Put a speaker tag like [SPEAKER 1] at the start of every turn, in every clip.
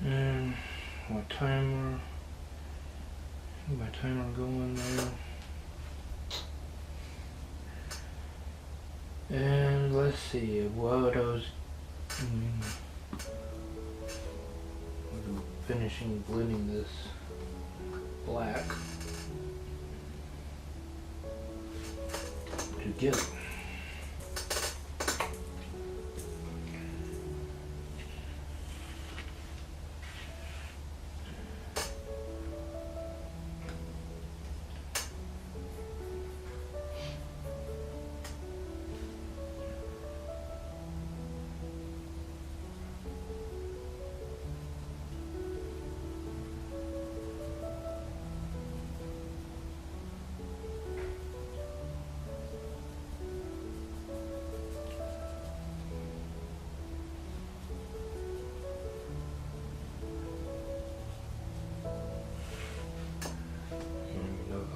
[SPEAKER 1] And my timer going there. And let's see what I was finishing blending this black together.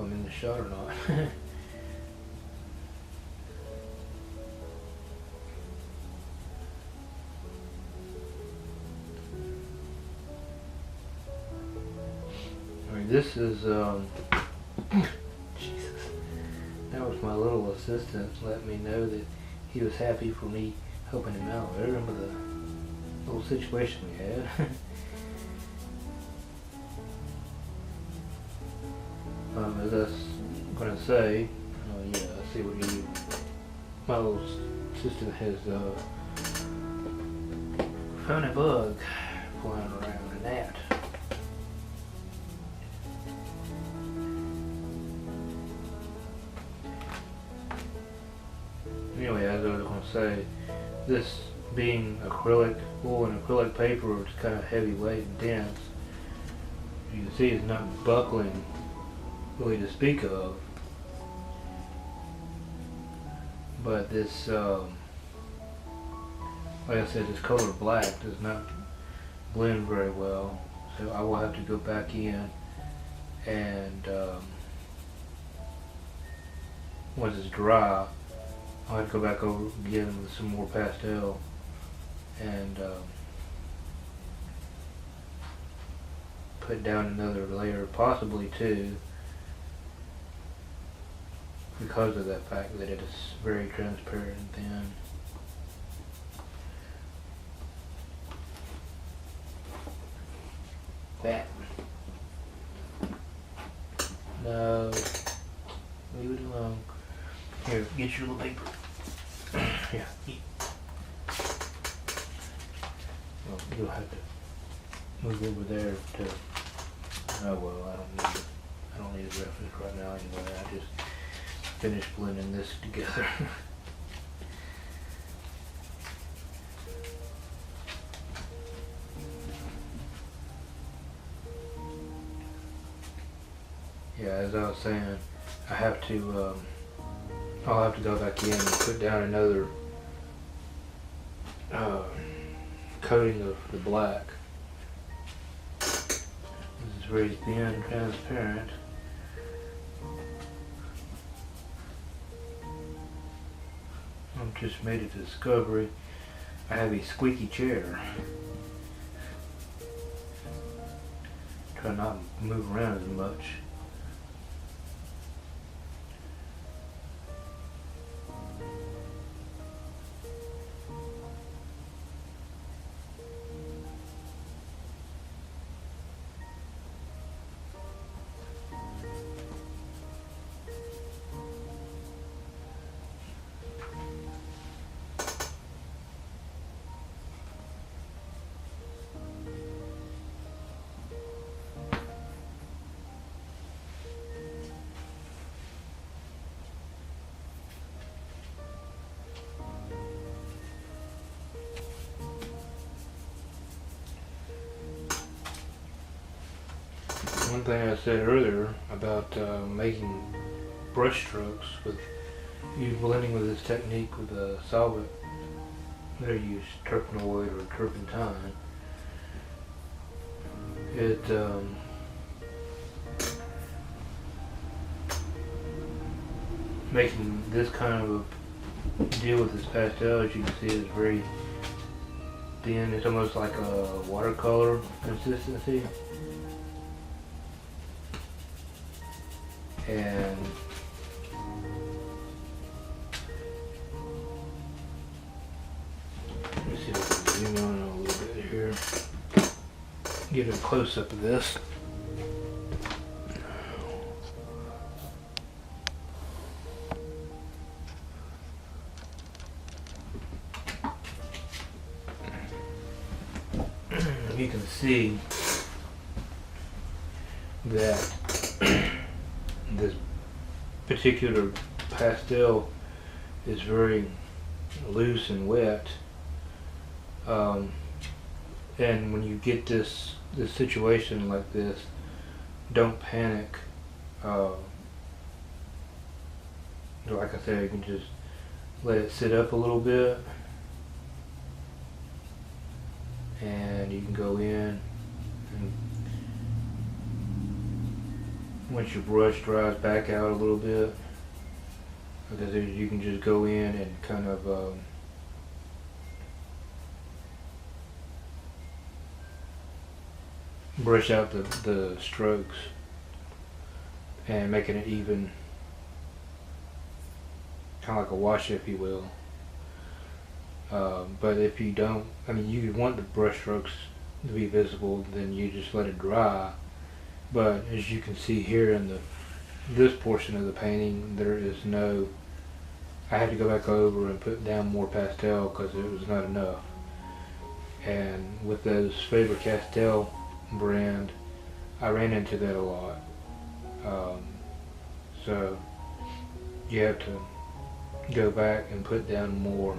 [SPEAKER 1] I'm in the shot or not. Alright, this is Jesus. That was my little assistant let me know that he was happy for me helping him out. I remember the little situation we had. As I was going to say, yeah, I see what my little assistant has found a bug flying around in that. Anyway, as I was going to say, this being acrylic, wool and acrylic paper, it's kind of heavyweight and dense. You can see it's not buckling really to speak of, but this like I said, this color black does not blend very well, so I will have to go back in and once it's dry I'll have to go back over again with some more pastel and put down another layer, possibly two, because of that fact that it is very transparent and thin. That. No. Leave it alone. Here, get your little paper. Yeah, eat. Well, you'll have to move over there to. Oh well, I don't need a reference right now anyway. I just finished blending this together. Yeah, as I was saying, I have to. I'll have to go back in and put down another coating of the black. This is very thin and transparent. I've just made a discovery. I have a squeaky chair. Try not to move around as much. One thing I said earlier about making brush strokes with you blending with this technique with a solvent, whether you use terpenoid or turpentine, it making this kind of deal with this pastel, as you can see, is very thin. It's almost like a watercolor consistency. And let me see if I can zoom on a little bit here. Get a close up of this. You can see that this particular pastel is very loose and wet, and when you get this situation like this, don't panic. Like I said, you can just let it sit up a little bit, and you can go in, and once your brush dries back out a little bit, because you can just go in and kind of brush out the strokes and making it even, kind of like a wash, if you will. But if you don't, I mean, you want the brush strokes to be visible, then you just let it dry. But as you can see here in this portion of the painting, there is no, I had to go back over and put down more pastel because it was not enough. And with those Faber-Castell brand, I ran into that a lot. So you have to go back and put down more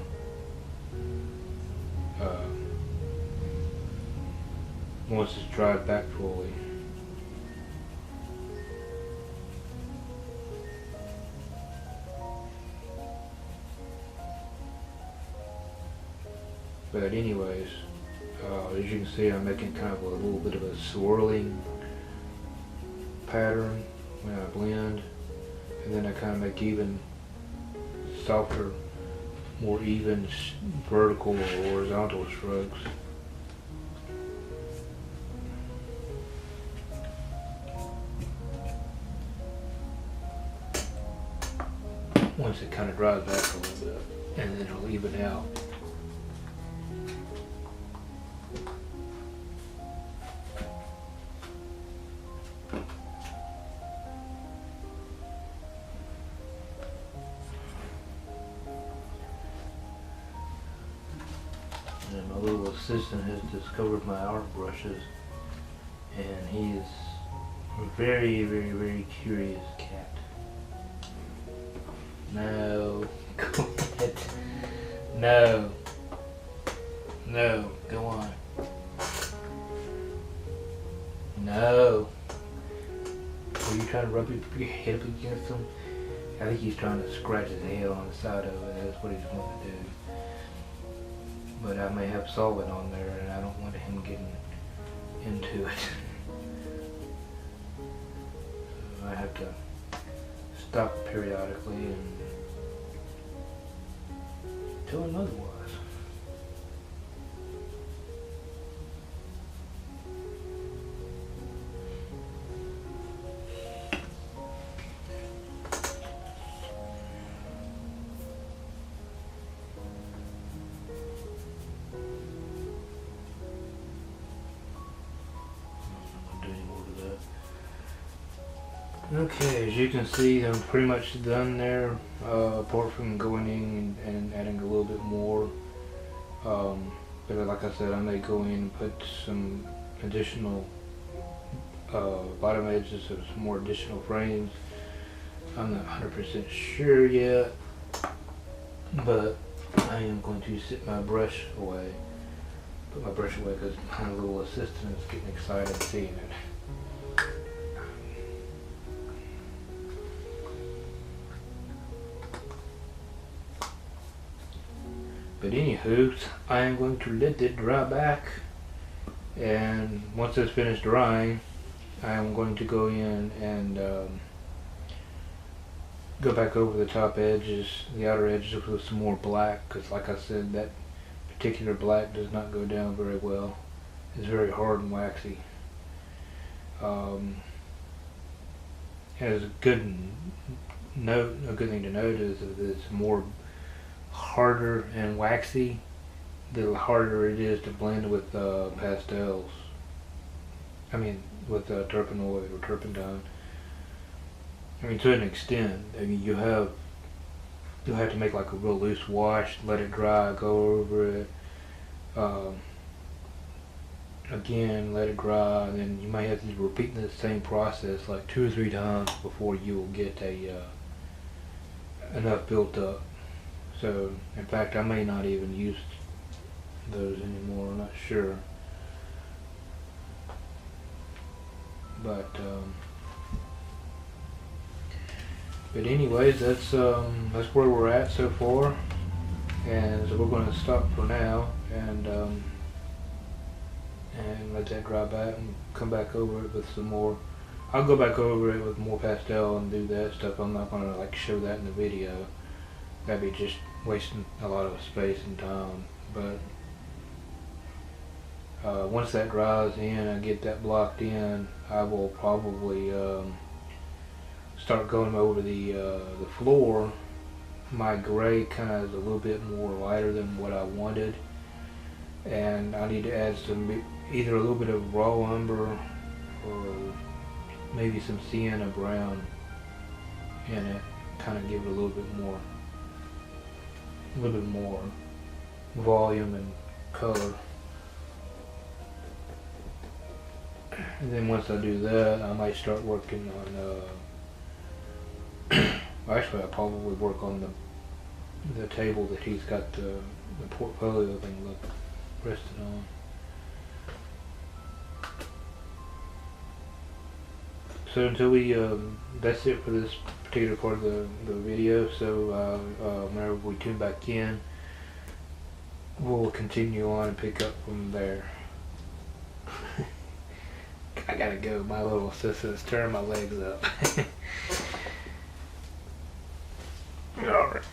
[SPEAKER 1] once it's dried back fully. But anyways, as you can see, I'm making kind of a little bit of a swirling pattern when I blend, and then I kind of make even softer, more even vertical or horizontal strokes. Once it kind of dries back a little bit, and then it'll even out. And my little assistant has discovered my art brushes, and he is a very, very, very curious cat. No, go ahead. No, no, go on. No. Are you trying to rub your head up against him? I think he's trying to scratch his head on the side of it. That's what he's wanting to do. But I may have solvent on there, and I don't want him getting into it. So I have to stop periodically and tell him otherwise. Okay, as you can see, I'm pretty much done there, apart from going in and adding a little bit more. But like I said, I may go in and put some additional bottom edges of some more additional frames. I'm not 100% sure yet, but I am going to sit my brush away. Put my brush away because my little assistant is getting excited seeing it. But anywho, I am going to let it dry back, and once it's finished drying, I am going to go in and go back over the top edges, the outer edges with some more black, because like I said, that particular black does not go down very well. It's very hard and waxy. Has a good a good thing to note is that it's more harder and waxy, the harder it is to blend with pastels. I mean, with terpenoid or turpentine. I mean, to an extent. I mean, you'll have to make like a real loose wash, let it dry, go over it. Again, let it dry, and then you might have to repeat the same process like 2 or 3 times before you will get enough built up. So, in fact, I may not even use those anymore. I'm not sure, but anyways, that's where we're at so far, and so we're going to stop for now and let that dry back and come back over it with some more. I'll go back over it with more pastel and do that stuff. I'm not going to like show that in the video. That'd be just wasting a lot of space and time. But once that dries in and I get that blocked in, I will probably start going over the floor. My gray kind of is a little bit more lighter than what I wanted, and I need to add some, either a little bit of raw umber or maybe some sienna brown in it, kind of give it a little bit more volume and color. And then once I do that, I might start working on actually, I'll probably work on the table that he's got the portfolio thing rested on. So until we, that's it for this particular part of the video. So whenever we tune back in, we'll continue on and pick up from there. I gotta go. My little sister's turning my legs up. Alright.